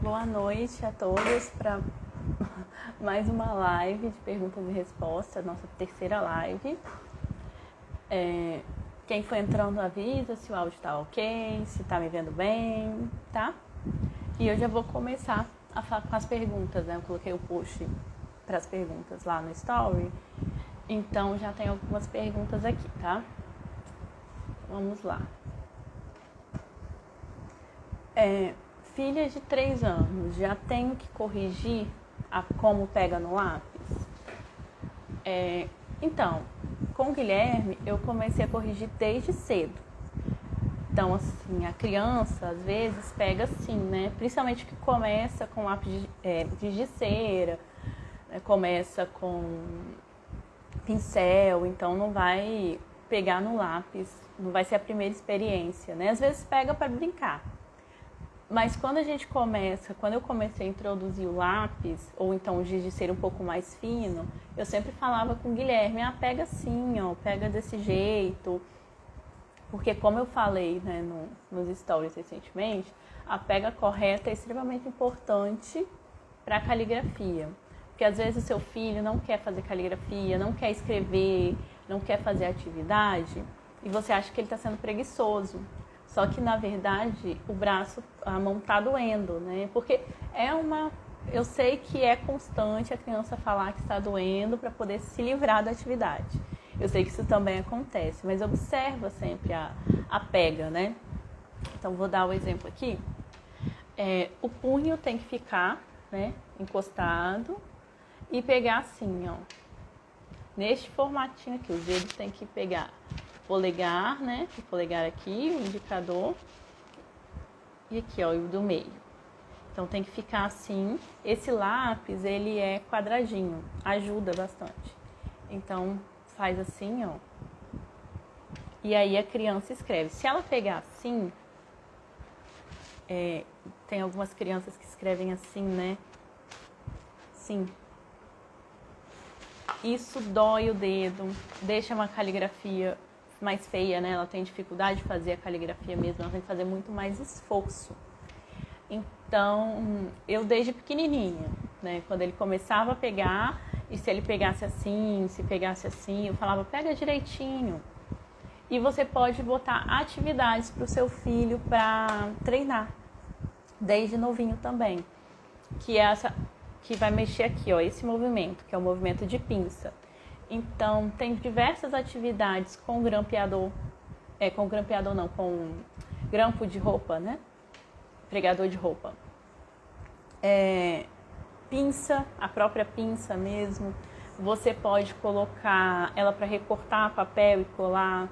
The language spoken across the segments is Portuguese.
Boa noite a todos para mais uma live de perguntas e respostas, nossa terceira live. Quem for entrando avisa se o áudio está ok, se está me vendo bem, tá? E eu já vou começar a falar com as perguntas, né? Eu coloquei o post para as perguntas lá no story, então já tem algumas perguntas aqui, tá? Vamos lá. Filha de 3 anos, já tenho que corrigir como pega no lápis? Então, com o Guilherme, eu comecei a corrigir desde cedo. Então, assim, a criança, às vezes, pega assim, né? Principalmente que começa com lápis de cera, né? Começa com pincel, então não vai pegar no lápis, não vai ser a primeira experiência, né? Às vezes pega para brincar. Mas quando eu comecei a introduzir o lápis, ou então o giz de cera um pouco mais fino, eu sempre falava com o Guilherme, pega assim, ó, pega desse jeito. Porque como eu falei, né, nos stories recentemente, a pega correta é extremamente importante para a caligrafia. Porque às vezes o seu filho não quer fazer caligrafia, não quer escrever, não quer fazer atividade, e você acha que ele está sendo preguiçoso. Só que, na verdade, a mão tá doendo, né? Porque eu sei que é constante a criança falar que está doendo para poder se livrar da atividade. Eu sei que isso também acontece, mas observa sempre a pega, né? Então, vou dar o exemplo aqui. O punho tem que ficar, né, encostado e pegar assim, ó. Neste formatinho aqui, os dedos tem que pegar polegar, né? O polegar aqui, o indicador. E aqui, ó, o do meio. Então tem que ficar assim. Esse lápis, ele é quadradinho, ajuda bastante. Então faz assim, ó. E aí a criança escreve. Se ela pegar assim, tem algumas crianças que escrevem assim, né? Sim. Isso dói o dedo, deixa uma caligrafia mais feia, né? Ela tem dificuldade de fazer a caligrafia mesmo, ela tem que fazer muito mais esforço. Então, eu desde pequenininha, né? Quando ele começava a pegar, e se ele pegasse assim, se pegasse assim, eu falava, pega direitinho. E você pode botar atividades para o seu filho para treinar, desde novinho também. Que é essa, que vai mexer aqui, ó, esse movimento, que é o movimento de pinça. Então, tem diversas atividades com grampeador, com grampo de roupa, né? Pregador de roupa. Pinça, a própria pinça mesmo. Você pode colocar ela para recortar papel e colar.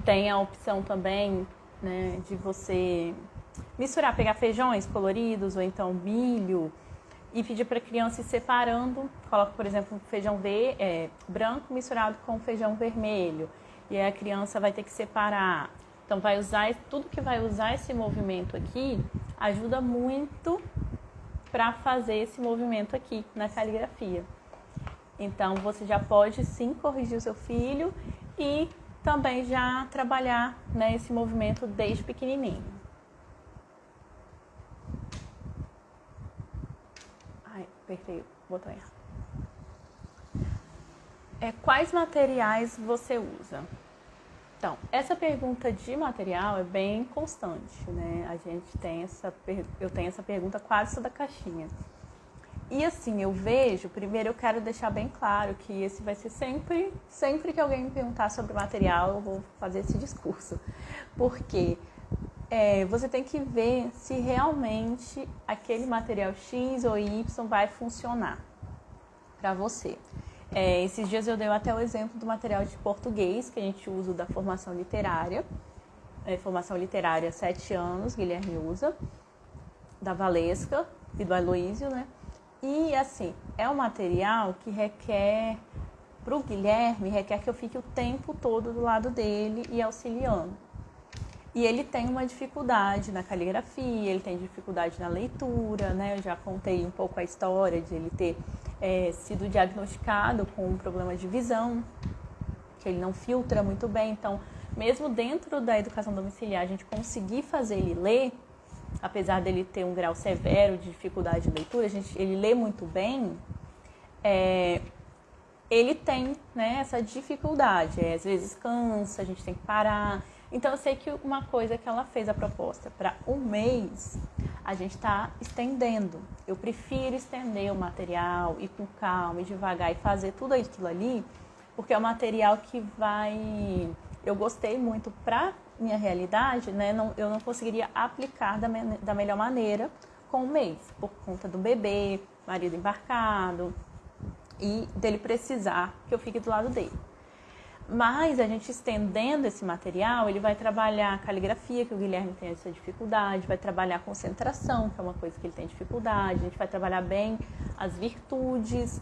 Tem a opção também, né, de você misturar, pegar feijões coloridos ou então milho, e pedir para a criança ir separando. Coloca, por exemplo, um feijão branco misturado com feijão vermelho. E aí a criança vai ter que separar. Então, tudo que vai usar esse movimento aqui ajuda muito para fazer esse movimento aqui na caligrafia. Então, você já pode sim corrigir o seu filho e também já trabalhar, né, esse movimento desde pequenininho. Apertei o botão errado. Quais materiais você usa? Então, essa pergunta de material é bem constante, né? Eu tenho essa pergunta quase toda a caixinha. E assim, primeiro eu quero deixar bem claro que esse vai ser sempre que alguém me perguntar sobre material, eu vou fazer esse discurso. Porque você tem que ver se realmente aquele material X ou Y vai funcionar para você. Esses dias eu dei até o exemplo do material de português que a gente usa da formação literária. Formação literária 7 anos, Guilherme usa, da Valesca e do Aloísio, né? E assim, é um material que para o Guilherme, requer que eu fique o tempo todo do lado dele e auxiliando. E ele tem uma dificuldade na caligrafia, ele tem dificuldade na leitura, né? Eu já contei um pouco a história de ele ter sido diagnosticado com um problema de visão, que ele não filtra muito bem. Então, mesmo dentro da educação domiciliar, a gente conseguir fazer ele ler, apesar dele ter um grau severo de dificuldade de leitura, ele lê muito bem, ele tem, né, essa dificuldade. Às vezes cansa, a gente tem que parar. Então eu sei que uma coisa que ela fez a proposta para um mês, a gente está estendendo. Eu prefiro estender o material, ir com calma, ir devagar e fazer tudo aquilo ali, porque é um material que vai... Eu gostei muito para minha realidade, né? Eu não conseguiria aplicar da melhor maneira com um mês, por conta do bebê, marido embarcado e dele precisar que eu fique do lado dele. Mas a gente estendendo esse material, ele vai trabalhar a caligrafia, que o Guilherme tem essa dificuldade, vai trabalhar a concentração, que é uma coisa que ele tem dificuldade, a gente vai trabalhar bem as virtudes.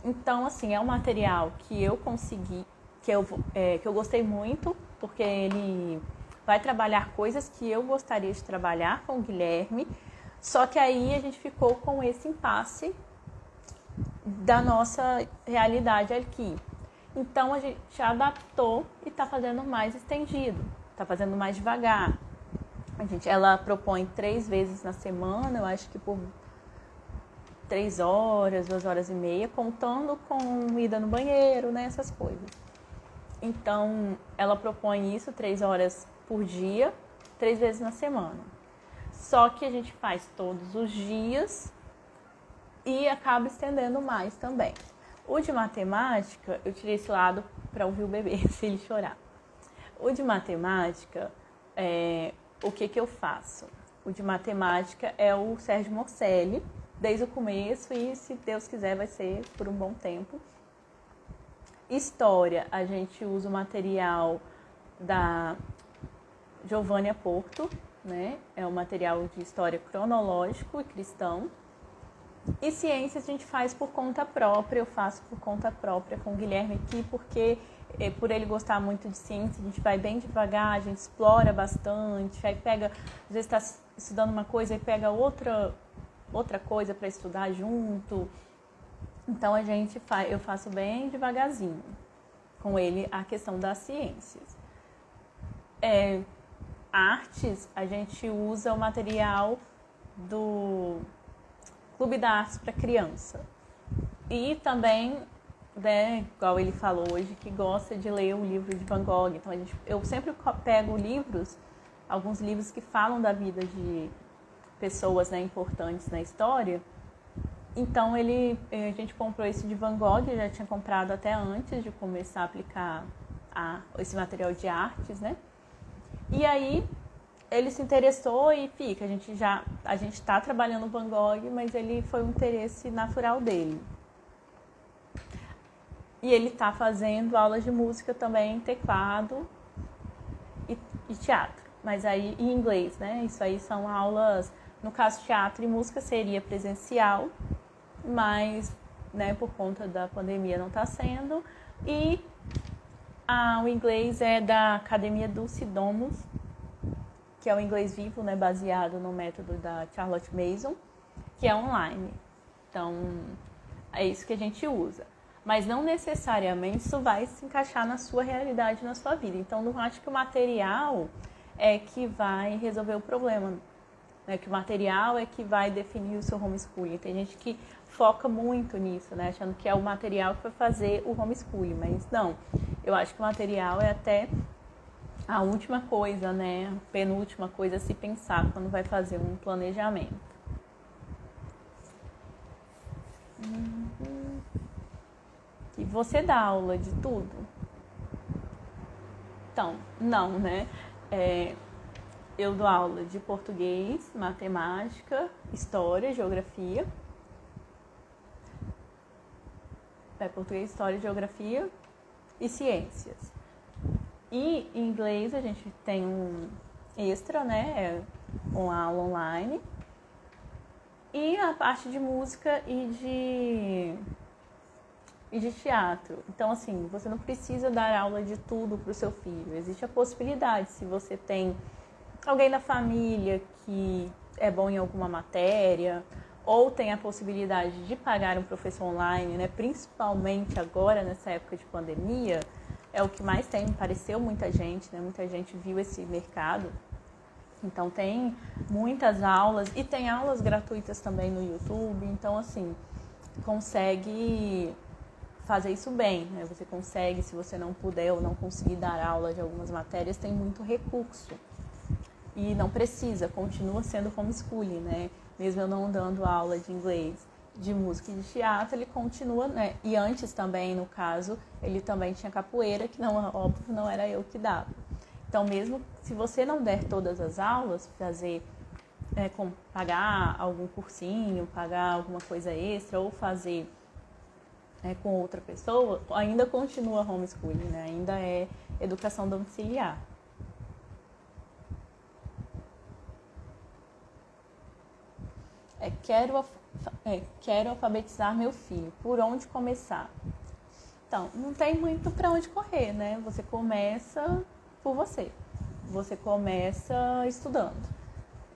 Então, assim, é um material que eu consegui, que eu gostei muito, porque ele vai trabalhar coisas que eu gostaria de trabalhar com o Guilherme, só que aí a gente ficou com esse impasse da nossa realidade aqui. Então a gente adaptou e está fazendo mais estendido, está fazendo mais devagar. Ela propõe 3 vezes na semana, eu acho que por 3 horas, 2 horas e meia, contando com ida no banheiro, né, essas coisas. Então ela propõe isso 3 horas por dia, 3 vezes na semana. Só que a gente faz todos os dias e acaba estendendo mais também. O de matemática, eu tirei esse lado para ouvir o bebê, se ele chorar. O de matemática, o que eu faço? O de matemática é o Sérgio Morcelli, desde o começo, e se Deus quiser vai ser por um bom tempo. História, a gente usa o material da Giovânia Porto, né? É um material de história cronológico e cristão. E ciências a gente faz por conta própria, eu faço por conta própria com o Guilherme aqui, porque por ele gostar muito de ciência, a gente vai bem devagar, a gente explora bastante, aí pega, às vezes está estudando uma coisa e pega outra coisa para estudar junto. Então eu faço bem devagarzinho com ele a questão das ciências. Artes, a gente usa o material do Clube da Artes para criança. E também, né, igual ele falou hoje, que gosta de ler o livro de Van Gogh. Então eu sempre pego alguns livros que falam da vida de pessoas, né, importantes na história. Então a gente comprou esse de Van Gogh, eu já tinha comprado até antes de começar a aplicar esse material de artes, né? E aí ele se interessou e fica. A gente está trabalhando o Van Gogh, mas ele foi um interesse natural dele. E ele está fazendo aulas de música também, teclado e teatro. Mas aí em inglês, né? Isso aí são aulas, no caso teatro e música seria presencial, mas, né, por conta da pandemia não está sendo. E o inglês é da Academia Dulce Domus, que é o inglês vivo, né, baseado no método da Charlotte Mason, que é online. Então, é isso que a gente usa. Mas não necessariamente isso vai se encaixar na sua realidade, na sua vida. Então, não acho que o material é que vai resolver o problema, né? Que o material é que vai definir o seu homeschooling. Tem gente que foca muito nisso, né? Achando que é o material que vai fazer o homeschooling, mas não. Eu acho que o material é até a última coisa, né? A penúltima coisa a se pensar quando vai fazer um planejamento. E você dá aula de tudo? Então, não, né? Eu dou aula de português, matemática, história, geografia. Português, história, geografia e ciências. E em inglês a gente tem um extra, né? Uma aula online. E a parte de música e de teatro. Então, assim, você não precisa dar aula de tudo para o seu filho. Existe a possibilidade, se você tem alguém da família que é bom em alguma matéria, ou tem a possibilidade de pagar um professor online, né? Principalmente agora, nessa época de pandemia, é o que mais tem, pareceu muita gente, né? Muita gente viu esse mercado Então tem muitas aulas e tem aulas gratuitas também no YouTube. Então assim, consegue fazer isso bem, né? Você consegue, se você não puder ou não conseguir dar aula de algumas matérias, tem muito recurso. E não precisa, continua sendo homeschooling, né? Mesmo eu não dando aula de inglês, de música e de teatro, ele continua, né? E antes também, no caso, ele também tinha capoeira, que não, óbvio, não era eu que dava. Então, mesmo se você não der todas as aulas, pagar algum cursinho, pagar alguma coisa extra ou fazer com outra pessoa, ainda continua homeschooling, né? Ainda é educação domiciliar. Quero alfabetizar meu filho. Por onde começar? Então, não tem muito para onde correr, né? Você começa por você. Você começa estudando.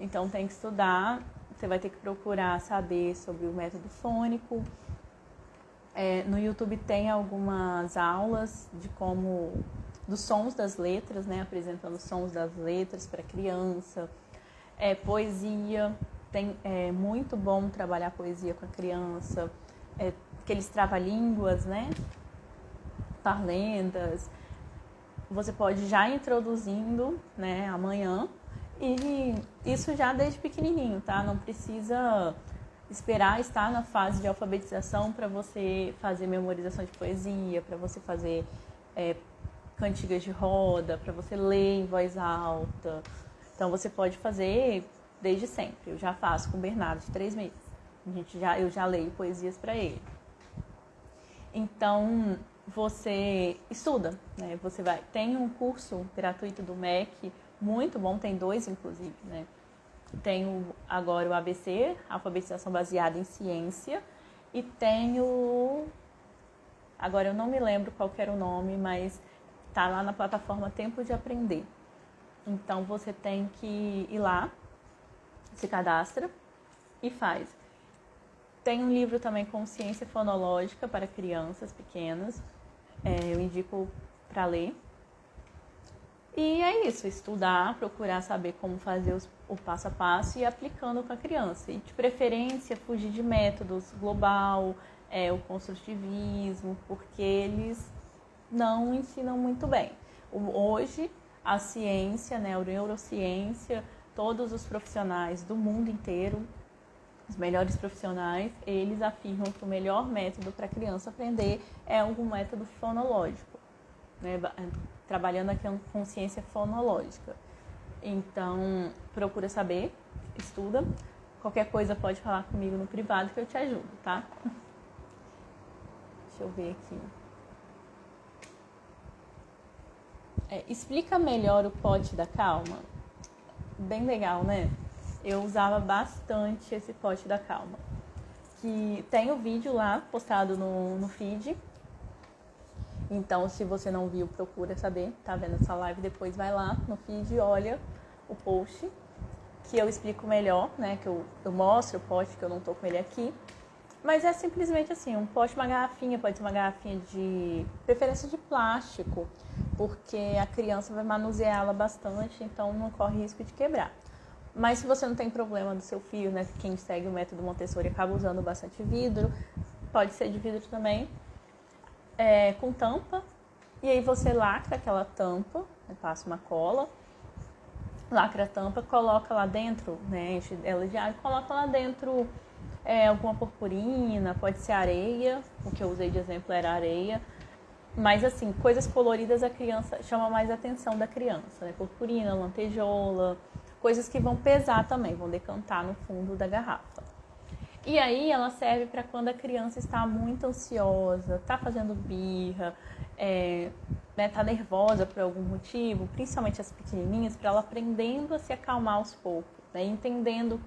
Então, tem que estudar. Você vai ter que procurar saber sobre o método fônico. No YouTube tem algumas aulas dos sons das letras, né? Apresentando os sons das letras para criança. Poesia. É muito bom trabalhar poesia com a criança. Aqueles trava-línguas, né? Parlendas. Você pode já ir introduzindo, né, amanhã. E isso já desde pequenininho, tá? Não precisa esperar estar na fase de alfabetização para você fazer memorização de poesia, para você fazer cantigas de roda, para você ler em voz alta. Então você pode fazer desde sempre. Eu já faço com o Bernardo de 3 meses. Eu já leio poesias para ele. Então você estuda, né? Tem um curso gratuito do MEC muito bom, tem 2 inclusive, né? Tem agora o ABC, Alfabetização Baseada em Ciência, e tem agora eu não me lembro qual que era o nome, mas tá lá na plataforma Tempo de Aprender. Então você tem que ir lá, se cadastra e faz. Tem um livro também, Consciência Fonológica para crianças pequenas, eu indico para ler. E é isso, estudar, procurar saber como fazer o passo a passo e ir aplicando com a criança. E de preferência fugir de métodos global, o construtivismo, porque eles não ensinam muito bem. Hoje a ciência, né, a neurociência, todos os profissionais do mundo inteiro, os melhores profissionais, eles afirmam que o melhor método para a criança aprender é algum método fonológico, né? Trabalhando aqui a consciência fonológica. Então, procura saber, estuda. Qualquer coisa pode falar comigo no privado que eu te ajudo, tá? Deixa eu ver aqui. Explica melhor o pote da calma. Bem legal, né? Eu usava bastante esse pote da calma. Que tem o vídeo lá postado no feed. Então, se você não viu, procura saber. Tá vendo essa live? Depois vai lá no feed e olha o post. Que eu explico melhor, né? Que eu mostro o pote, que eu não tô com ele aqui. Mas é simplesmente assim, um pote, uma garrafinha. Pode ser uma garrafinha de preferência de plástico. Porque a criança vai manuseá-la bastante, então não corre risco de quebrar. Mas se você não tem problema do seu filho, né? Quem segue o método Montessori acaba usando bastante vidro. Pode ser de vidro também. Com tampa. E aí você lacra aquela tampa, né, passa uma cola. Lacra a tampa, coloca lá dentro, né? Enche ela de água, coloca lá dentro alguma purpurina, pode ser areia. O que eu usei de exemplo era areia. Mas assim, coisas coloridas a criança chama mais a atenção da criança, né? Purpurina, lantejola, coisas que vão pesar também, vão decantar no fundo da garrafa. E aí ela serve para quando a criança está muito ansiosa, está fazendo birra, tá nervosa por algum motivo, principalmente as pequenininhas, para ela aprendendo a se acalmar aos poucos, né? Entendendo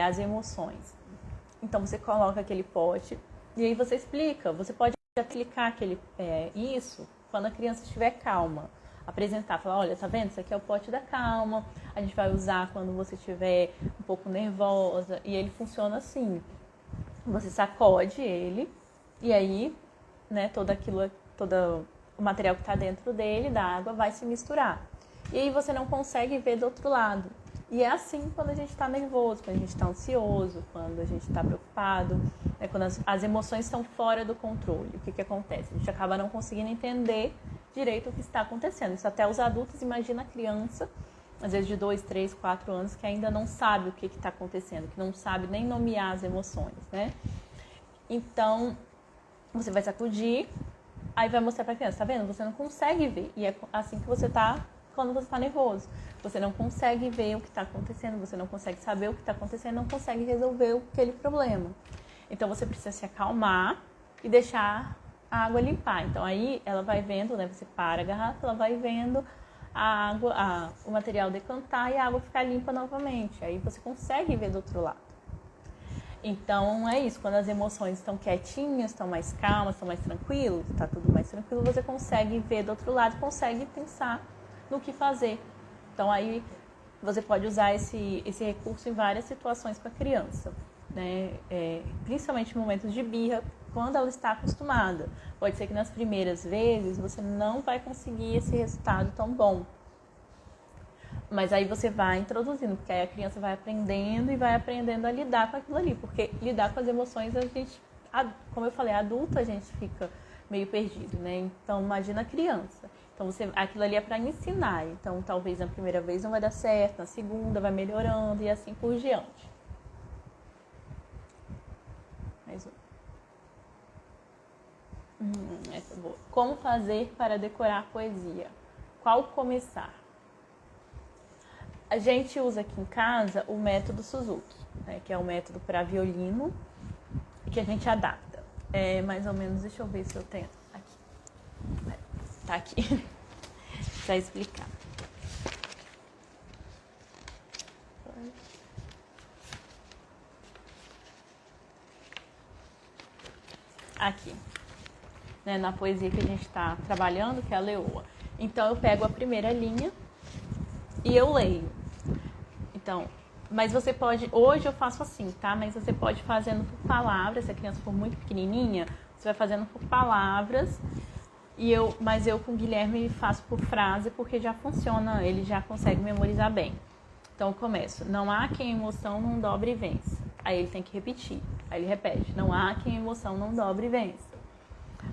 as emoções. Então você coloca aquele pote e aí você explica, você pode aplicar isso quando a criança estiver calma. Apresentar, falar, olha, tá vendo? Isso aqui é o pote da calma. A gente vai usar quando você estiver um pouco nervosa. E ele funciona assim. Você sacode ele e aí, né, todo o material que está dentro dele, da água, vai se misturar. E aí você não consegue ver do outro lado. E é assim quando a gente está nervoso, quando a gente está ansioso, quando a gente está preocupado, né? Quando as emoções estão fora do controle. O que acontece? A gente acaba não conseguindo entender direito o que está acontecendo. Isso até os adultos, imagina a criança, às vezes de 2, 3, 4 anos, que ainda não sabe o que está acontecendo, que não sabe nem nomear as emoções, né? Então, você vai sacudir, aí vai mostrar para a criança, tá vendo? Você não consegue ver. E é assim que você está quando você está nervoso. Você não consegue ver o que está acontecendo, você não consegue saber o que está acontecendo, não consegue resolver aquele problema. Então, você precisa se acalmar e deixar a água limpar. Então, aí ela vai vendo, né? Você para a garrafa, ela vai vendo a água, o material decantar e a água ficar limpa novamente. Aí você consegue ver do outro lado. Então é isso, quando as emoções estão quietinhas, estão mais calmas, estão mais tranquilos, está tudo mais tranquilo, você consegue ver do outro lado, consegue pensar no que fazer. Então aí você pode usar esse recurso em várias situações com a criança, né? Principalmente em momentos de birra, quando ela está acostumada. Pode ser que nas primeiras vezes você não vai conseguir esse resultado tão bom. Mas aí você vai introduzindo, porque aí a criança vai aprendendo e vai aprendendo a lidar com aquilo ali. Porque lidar com as emoções, a gente, como eu falei, adulto a gente fica meio perdido, né? Então imagina a criança. Então aquilo ali é para ensinar. Então talvez na primeira vez não vai dar certo, na segunda vai melhorando e assim por diante. Mais um. Essa é boa. Como fazer para decorar poesia? Qual começar? A gente usa aqui em casa o método Suzuki, né, que é o método para violino e que a gente adapta. É mais ou menos, deixa eu ver se eu tenho aqui. Tá aqui. Pra explicar. Aqui. Né, na poesia que a gente está trabalhando, que é a Leoa. Então eu pego a primeira linha e eu leio. Então, mas você pode, hoje eu faço assim, tá? Mas você pode fazendo por palavras, se a criança for muito pequenininha, você vai fazendo por palavras, mas eu com o Guilherme faço por frase, porque já funciona, ele já consegue memorizar bem. Então eu começo, não há quem a emoção não dobre e vença. Aí ele tem que repetir, aí ele repete, não há quem a emoção não dobre e vença.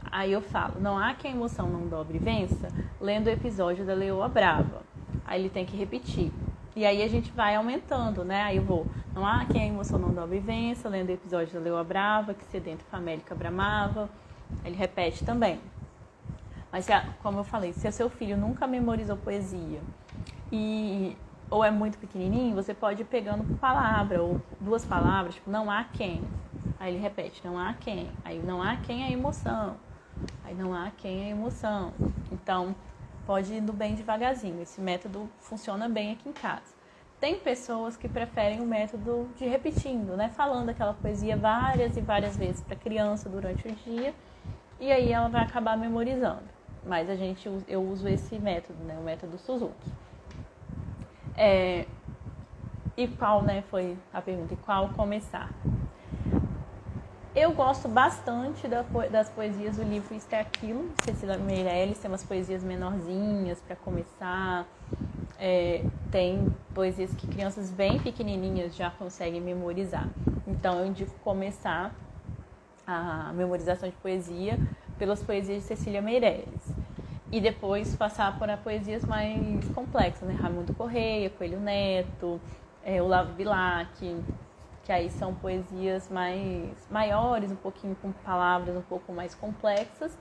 Aí eu falo, não há quem a emoção não dobre e vença, lendo o episódio da Leoa Brava. Aí ele tem que repetir. E aí a gente vai aumentando, né? Aí eu vou, não há quem a emoção não dobre e vença, lendo o episódio da Leoa Brava, que sedento famélica bramava. Ele repete também. Mas, como eu falei, se o seu filho nunca memorizou poesia ou é muito pequenininho, você pode ir pegando por palavra, ou 2 palavras, tipo, não há quem. Aí ele repete, não há quem. Aí não há quem a emoção. Aí não há quem a emoção. Então, pode ir indo bem devagarzinho. Esse método funciona bem aqui em casa. Tem pessoas que preferem o método de repetindo, né? Falando aquela poesia várias e várias vezes para a criança durante o dia. E aí ela vai acabar memorizando. Mas eu uso esse método, né? O método Suzuki. E qual, né? Foi a pergunta. E qual começar? Eu gosto bastante das poesias do livro Isto é Aquilo, de Cecília Meirelles. Tem umas poesias menorzinhas para começar. Tem poesias que crianças bem pequenininhas já conseguem memorizar. Então, eu indico começar a memorização de poesia pelas poesias de Cecília Meirelles. E depois passar por poesias mais complexas, né? Raimundo Correia, Coelho Neto, Olavo Bilac, que aí são poesias maiores, um pouquinho com palavras um pouco mais complexas,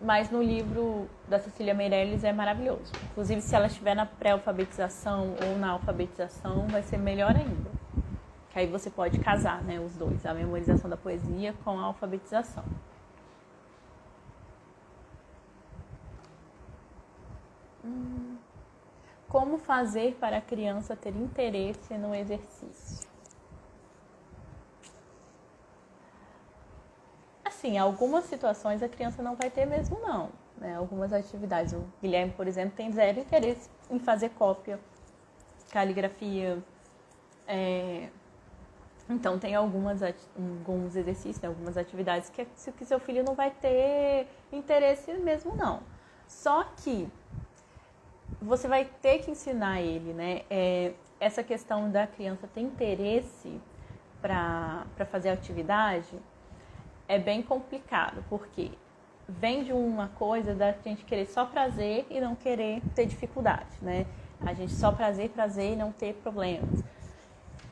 mas no livro da Cecília Meirelles é maravilhoso. Inclusive, se ela estiver na pré-alfabetização ou na alfabetização, vai ser melhor ainda. Que aí você pode casar, né, os dois, a memorização da poesia com a alfabetização. Como fazer para a criança ter interesse no exercício? Assim, algumas situações a criança não vai ter mesmo não, né? Algumas atividades, o Guilherme, por exemplo, tem 0 interesse em fazer cópia, caligrafia, então tem alguns exercícios, né? Algumas atividades que seu filho não vai ter interesse mesmo não. Só que você vai ter que ensinar ele, né? essa questão da criança ter interesse para fazer a atividade é bem complicado, porque vem de uma coisa da gente querer só prazer e não querer ter dificuldade, né? A gente só prazer e não ter problemas.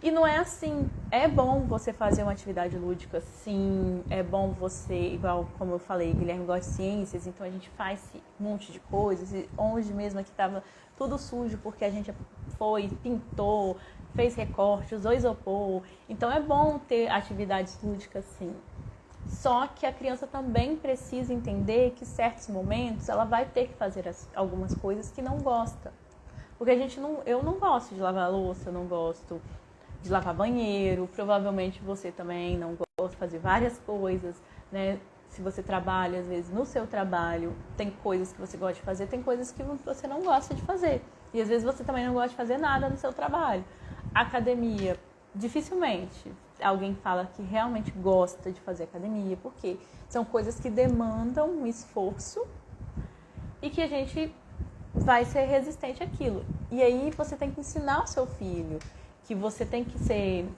E não é assim. É bom você fazer uma atividade lúdica, sim. É bom você, igual como eu falei, Guilherme gosta de ciências, então a gente faz um monte de coisas. E hoje mesmo aqui estava tudo sujo porque a gente foi, pintou, fez recorte, usou isopor. Então é bom ter atividades lúdicas, sim. Só que a criança também precisa entender que em certos momentos ela vai ter que fazer algumas coisas que não gosta. Porque eu não gosto de lavar louça, eu não gosto de lavar banheiro, provavelmente você também não gosta de fazer várias coisas, né? Se você trabalha, às vezes, no seu trabalho, tem coisas que você gosta de fazer, tem coisas que você não gosta de fazer. E às vezes você também não gosta de fazer nada no seu trabalho. Academia, dificilmente alguém fala que realmente gosta de fazer academia, porque são coisas que demandam um esforço e que a gente vai ser resistente àquilo. E aí você tem que ensinar o seu filho que você tem que ser,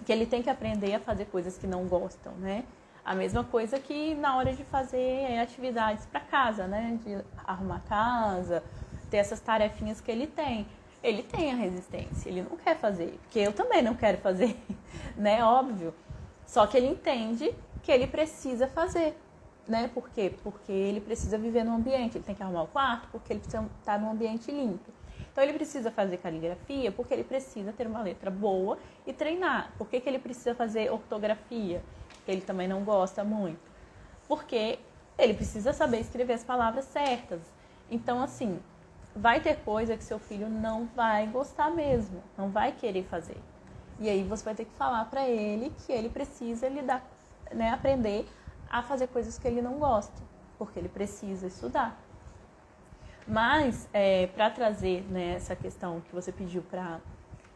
que ele tem que aprender a fazer coisas que não gostam, né? A mesma coisa que na hora de fazer atividades para casa, né? De arrumar casa, ter essas tarefinhas que ele tem. Ele tem a resistência, ele não quer fazer, porque eu também não quero fazer, né? Óbvio. Só que ele entende que ele precisa fazer, né? Por quê? Porque ele precisa viver no ambiente, ele tem que arrumar o quarto, porque ele precisa estar num ambiente limpo. Então ele precisa fazer caligrafia porque ele precisa ter uma letra boa e treinar. Por que ele precisa fazer ortografia? Que ele também não gosta muito. Porque ele precisa saber escrever as palavras certas. Então, assim, vai ter coisa que seu filho não vai gostar mesmo, não vai querer fazer. E aí você vai ter que falar para ele que ele precisa lidar, né, aprender a fazer coisas que ele não gosta, porque ele precisa estudar. Mas, para trazer, né, essa questão que você pediu para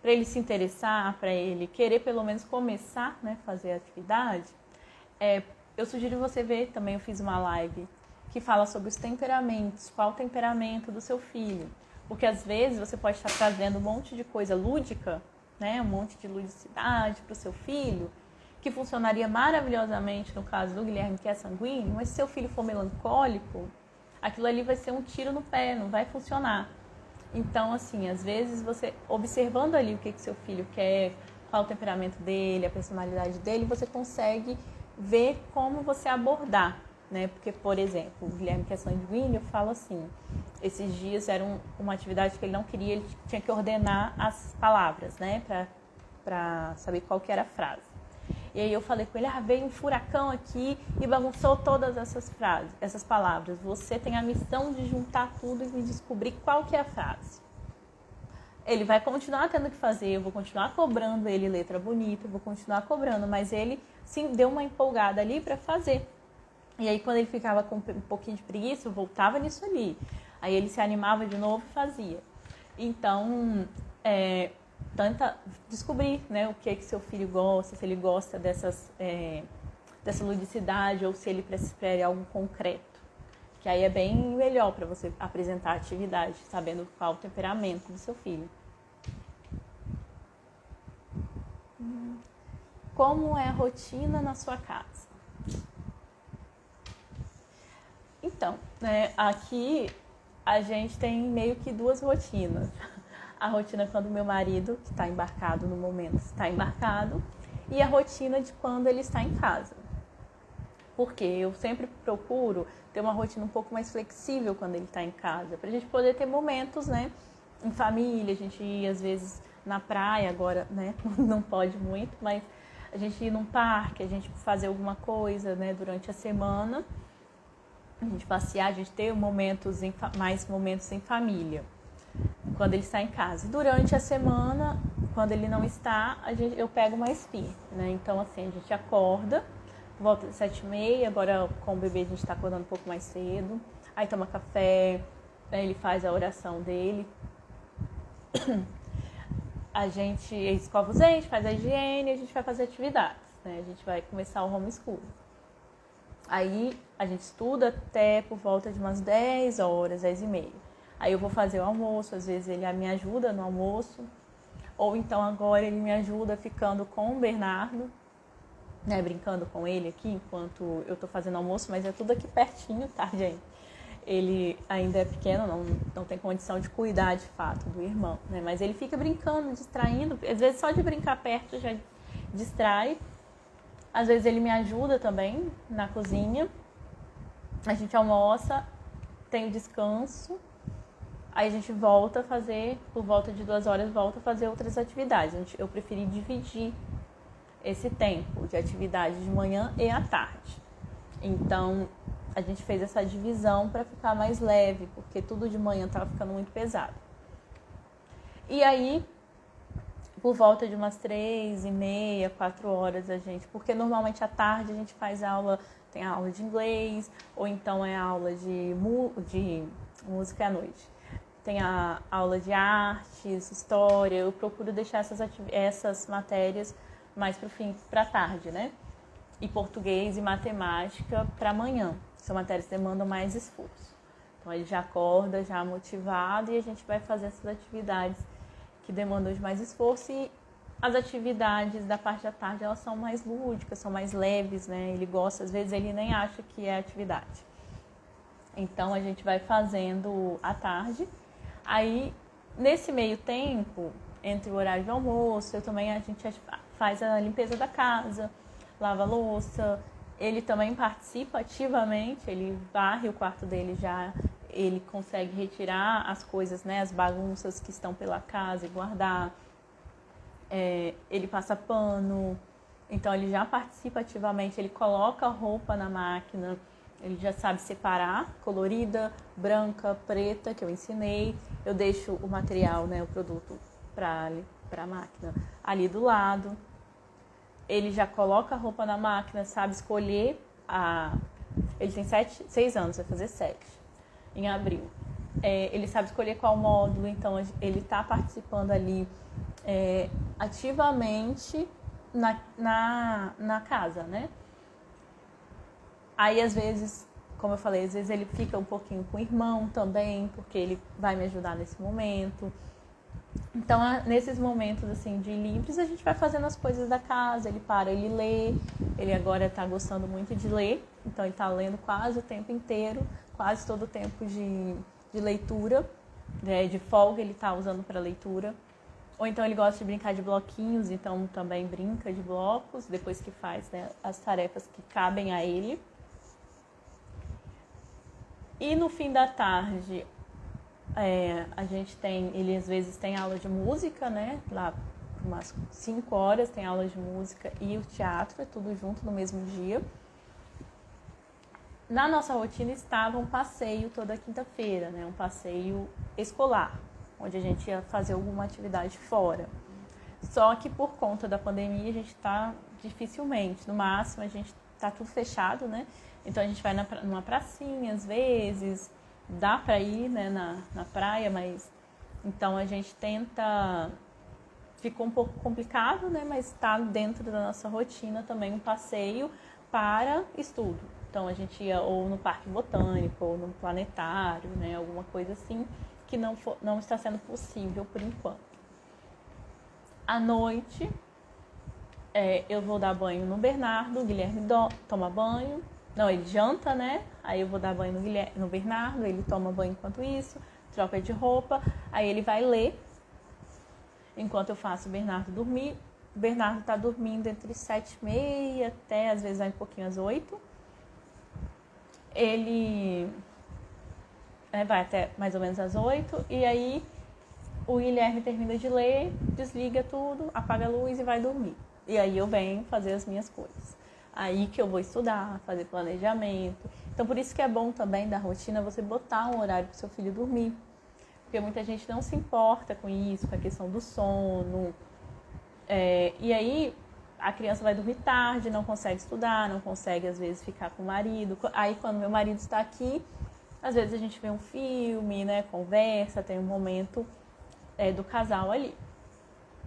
ele se interessar, para ele querer pelo menos começar, né, fazer a atividade, eu sugiro você ver também, eu fiz uma live que fala sobre os temperamentos, qual o temperamento do seu filho. Porque às vezes você pode estar trazendo um monte de coisa lúdica, né, um monte de ludicidade para o seu filho, que funcionaria maravilhosamente no caso do Guilherme, que é sanguíneo, mas se seu filho for melancólico, aquilo ali vai ser um tiro no pé, não vai funcionar. Então, assim, às vezes você observando ali o que seu filho quer, qual o temperamento dele, a personalidade dele, você consegue ver como você abordar, né? Porque, por exemplo, o Guilherme, que é sanguíneo, eu falo assim, esses dias era uma atividade que ele não queria, ele tinha que ordenar as palavras, né? Para saber qual que era a frase. E aí eu falei com ele, veio um furacão aqui e bagunçou todas essas frases, essas palavras. Você tem a missão de juntar tudo e descobrir qual que é a frase. Ele vai continuar tendo que fazer, eu vou continuar cobrando ele letra bonita, eu vou continuar cobrando, mas ele sim deu uma empolgada ali para fazer. E aí quando ele ficava com um pouquinho de preguiça, eu voltava nisso ali. Aí ele se animava de novo e fazia. Então, tenta descobrir, né, o que é que seu filho gosta, se ele gosta dessa ludicidade ou se ele prefere algo concreto. Que aí é bem melhor para você apresentar a atividade, sabendo qual o temperamento do seu filho. Como é a rotina na sua casa? Então, né, aqui a gente tem meio que duas rotinas. A rotina quando meu marido, que está embarcado no momento, está embarcado, e a rotina de quando ele está em casa. Porque eu sempre procuro ter uma rotina um pouco mais flexível quando ele está em casa, para a gente poder ter momentos, né, em família, a gente ir às vezes na praia, agora, né, não pode muito, mas a gente ir num parque, a gente fazer alguma coisa, né, durante a semana, a gente passear, a gente ter mais momentos em família quando ele está em casa. Durante a semana, quando ele não está, eu pego mais firme, né? Então, assim, a gente acorda, volta às 7h30, agora com o bebê a gente está acordando um pouco mais cedo, aí toma café, né? Ele faz a oração dele, a gente escova os dentes, faz a higiene, a gente vai fazer atividades, né? A gente vai começar o homeschool. Aí a gente estuda até por volta de umas 10 horas, 10h30. Aí eu vou fazer o almoço, às vezes ele me ajuda no almoço. Ou então agora ele me ajuda ficando com o Bernardo, né, brincando com ele aqui enquanto eu tô fazendo almoço, mas é tudo aqui pertinho, tá, gente? Ele ainda é pequeno, não tem condição de cuidar de fato do irmão, né? Mas ele fica brincando, distraindo. Às vezes só de brincar perto já distrai. Às vezes ele me ajuda também na cozinha. A gente almoça, tem o descanso. Aí a gente volta a fazer, por volta de 2 horas, volta a fazer outras atividades. Eu preferi dividir esse tempo de atividade de manhã e à tarde. Então, a gente fez essa divisão para ficar mais leve, porque tudo de manhã estava ficando muito pesado. E aí, por volta de umas 3h30, 4 horas, porque normalmente à tarde a gente faz aula, tem aula de inglês, ou então é aula de música à noite. Tem a aula de artes, história, eu procuro deixar essas matérias mais para o fim, para a tarde, né? E português e matemática para amanhã. São matérias que demandam mais esforço. Então ele já acorda, já motivado, e a gente vai fazer essas atividades que demandam de mais esforço. E as atividades da parte da tarde, elas são mais lúdicas, são mais leves, né? Ele gosta, às vezes ele nem acha que é atividade. Então a gente vai fazendo à tarde. Aí, nesse meio tempo, entre o horário do almoço, a gente faz a limpeza da casa, lava a louça. Ele também participa ativamente, ele varre o quarto dele já, ele consegue retirar as coisas, né, as bagunças que estão pela casa e guardar. Ele passa pano, então ele já participa ativamente, ele coloca a roupa na máquina, ele já sabe separar, colorida, branca, preta, que eu ensinei. Eu deixo o material, né, o produto para a máquina ali do lado. Ele já coloca a roupa na máquina, sabe escolher Ele tem 6 anos, vai fazer 7 em abril. Ele sabe escolher qual módulo, então ele está participando ali ativamente na casa, né? Aí, às vezes, como eu falei, às vezes ele fica um pouquinho com o irmão também, porque ele vai me ajudar nesse momento. Então, nesses momentos assim de livres, a gente vai fazendo as coisas da casa, ele para, ele lê, ele agora está gostando muito de ler, então ele está lendo quase o tempo inteiro, quase todo o tempo de leitura, né, de folga ele está usando para leitura. Ou então ele gosta de brincar de bloquinhos, então também brinca de blocos, depois que faz, né, as tarefas que cabem a ele. E no fim da tarde, a gente ele às vezes tem aula de música, né? Lá por umas 5 horas tem aula de música e o teatro, é tudo junto no mesmo dia. Na nossa rotina estava um passeio toda quinta-feira, né? Um passeio escolar, onde a gente ia fazer alguma atividade fora. Só que por conta da pandemia a gente está dificilmente, no máximo a gente está tudo fechado, né? Então a gente vai numa pracinha às vezes, dá para ir, né, na praia, mas então a gente tenta, ficou um pouco complicado, né, mas está dentro da nossa rotina também um passeio para estudo. Então a gente ia ou no Parque Botânico ou no Planetário, né, alguma coisa assim, que não está sendo possível por enquanto. À noite, eu vou dar banho no Bernardo, o Guilherme toma banho. Não, ele janta, né? Aí eu vou dar banho no Bernardo, ele toma banho enquanto isso, troca de roupa, aí ele vai ler, enquanto eu faço o Bernardo dormir. O Bernardo tá dormindo entre 7h30 até, às vezes vai um pouquinho às 8. Ele vai até mais ou menos às 8, e aí o Guilherme termina de ler, desliga tudo, apaga a luz e vai dormir. E aí eu venho fazer as minhas coisas. Aí que eu vou estudar, fazer planejamento. Então, por isso que é bom também da rotina você botar um horário para o seu filho dormir. Porque muita gente não se importa com isso, com a questão do sono. E aí a criança vai dormir tarde, não consegue estudar, não consegue, às vezes, ficar com o marido. Aí, quando meu marido está aqui, às vezes a gente vê um filme, né, conversa, tem um momento do casal ali.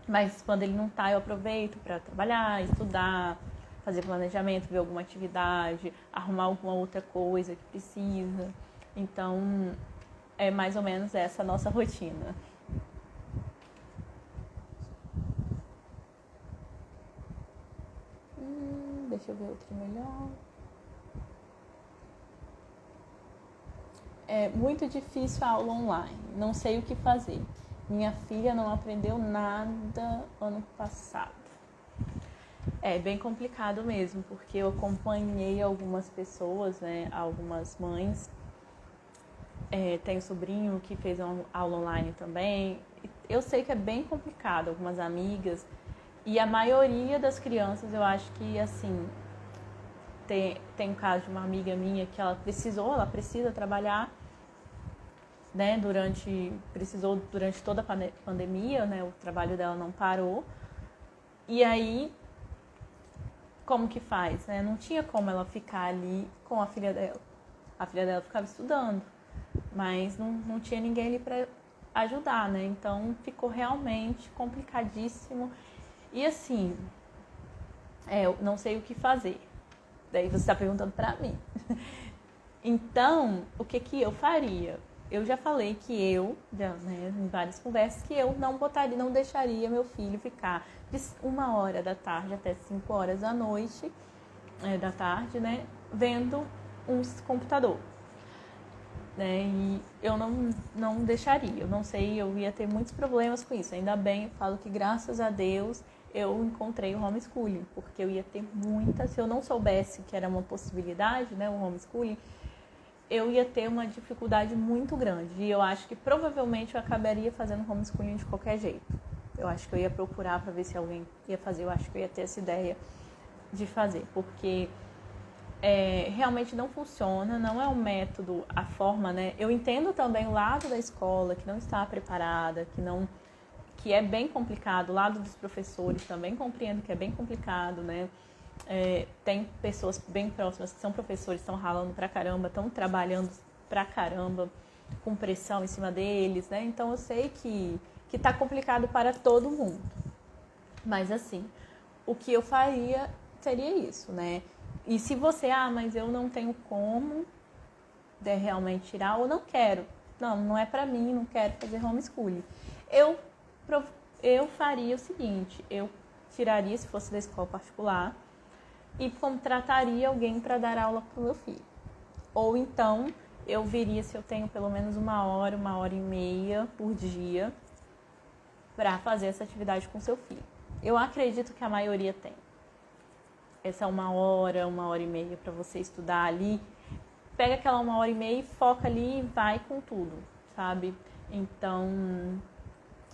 Mas quando ele não está, eu aproveito para trabalhar, estudar, fazer planejamento, ver alguma atividade, arrumar alguma outra coisa que precisa. Então, é mais ou menos essa a nossa rotina. Deixa eu ver outro melhor. É muito difícil a aula online. Não sei o que fazer. Minha filha não aprendeu nada ano passado. É bem complicado mesmo, porque eu acompanhei algumas pessoas, né, algumas mães. Tenho sobrinho que fez uma aula online também. Eu sei que é bem complicado, algumas amigas. E a maioria das crianças, eu acho que, assim, tem um caso de uma amiga minha que ela precisa trabalhar, né, precisou durante toda a pandemia, né, o trabalho dela não parou. E aí, como que faz, né? Não tinha como ela ficar ali com a filha dela. A filha dela ficava estudando, mas não tinha ninguém ali para ajudar, né? Então, ficou realmente complicadíssimo. E assim, eu não sei o que fazer. Daí você está perguntando para mim. Então, o que eu faria? Eu já falei que né, em várias conversas, que eu não deixaria meu filho ficar de 1h da tarde até 5h da noite, da tarde, né, vendo um computador. Né, e eu não deixaria. Eu não sei, eu ia ter muitos problemas com isso. Ainda bem, eu falo que graças a Deus eu encontrei o homeschooling, porque eu ia ter se eu não soubesse que era uma possibilidade, né, o homeschooling, eu ia ter uma dificuldade muito grande. E eu acho que provavelmente eu acabaria fazendo homeschooling de qualquer jeito. Eu acho que eu ia procurar para ver se alguém ia fazer. Eu acho que eu ia ter essa ideia de fazer. Porque realmente não funciona, não é um método, a forma, né? Eu entendo também o lado da escola, que não está preparada, que é bem complicado. O lado dos professores também compreendo que é bem complicado, né? Tem pessoas bem próximas que são professores, estão ralando pra caramba, estão trabalhando pra caramba, com pressão em cima deles, né? Então eu sei que tá complicado para todo mundo. Mas assim, o que eu faria seria isso, né? E se você, mas eu não tenho como realmente tirar, ou não quero, não é pra mim, não quero fazer homeschooling. Eu faria o seguinte, eu tiraria, se fosse da escola particular, e contrataria alguém para dar aula para o meu filho. Ou então, eu veria se eu tenho pelo menos 1h e meia por dia para fazer essa atividade com seu filho. Eu acredito que a maioria tem. Essa 1h e meia para você estudar ali. Pega aquela 1h e meia e foca ali e vai com tudo, sabe? Então,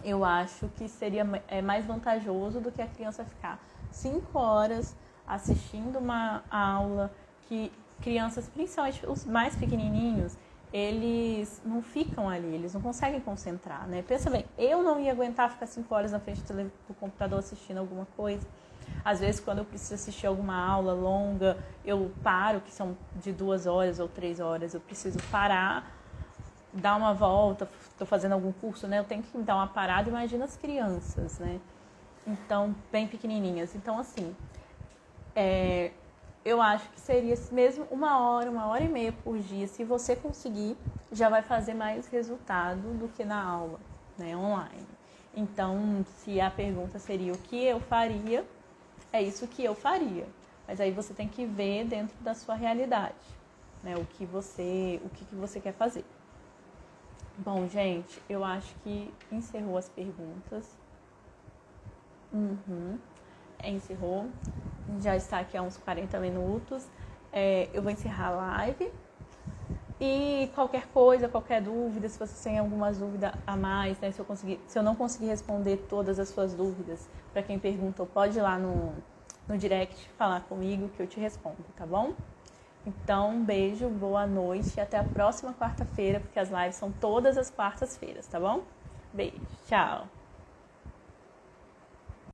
eu acho que seria mais vantajoso do que a criança ficar 5 horas assistindo uma aula, que crianças, principalmente os mais pequenininhos, eles não ficam ali, eles não conseguem concentrar, né? Pensa bem, eu não ia aguentar ficar 5 horas na frente do computador assistindo alguma coisa. Às vezes, quando eu preciso assistir alguma aula longa, eu paro, que são de 2 horas ou 3 horas, eu preciso parar, dar uma volta, estou fazendo algum curso, né? Eu tenho que dar uma parada, imagina as crianças, né? Então, bem pequenininhas. Então, assim, eu acho que seria mesmo 1h e meia por dia. Se você conseguir, já vai fazer mais resultado do que na aula, né, online. Então, se a pergunta seria o que eu faria, é isso que eu faria. Mas aí você tem que ver dentro da sua realidade, né, o que você quer fazer. Bom, gente, eu acho que encerrou as perguntas. Encerrou. Já está aqui há uns 40 minutos. Eu vou encerrar a live. E qualquer coisa, qualquer dúvida, se você tem alguma dúvida a mais, né, se eu não conseguir responder todas as suas dúvidas, para quem perguntou, pode ir lá no direct falar comigo que eu te respondo, tá bom? Então, um beijo, boa noite e até a próxima quarta-feira, porque as lives são todas as quartas-feiras, tá bom? Beijo, tchau!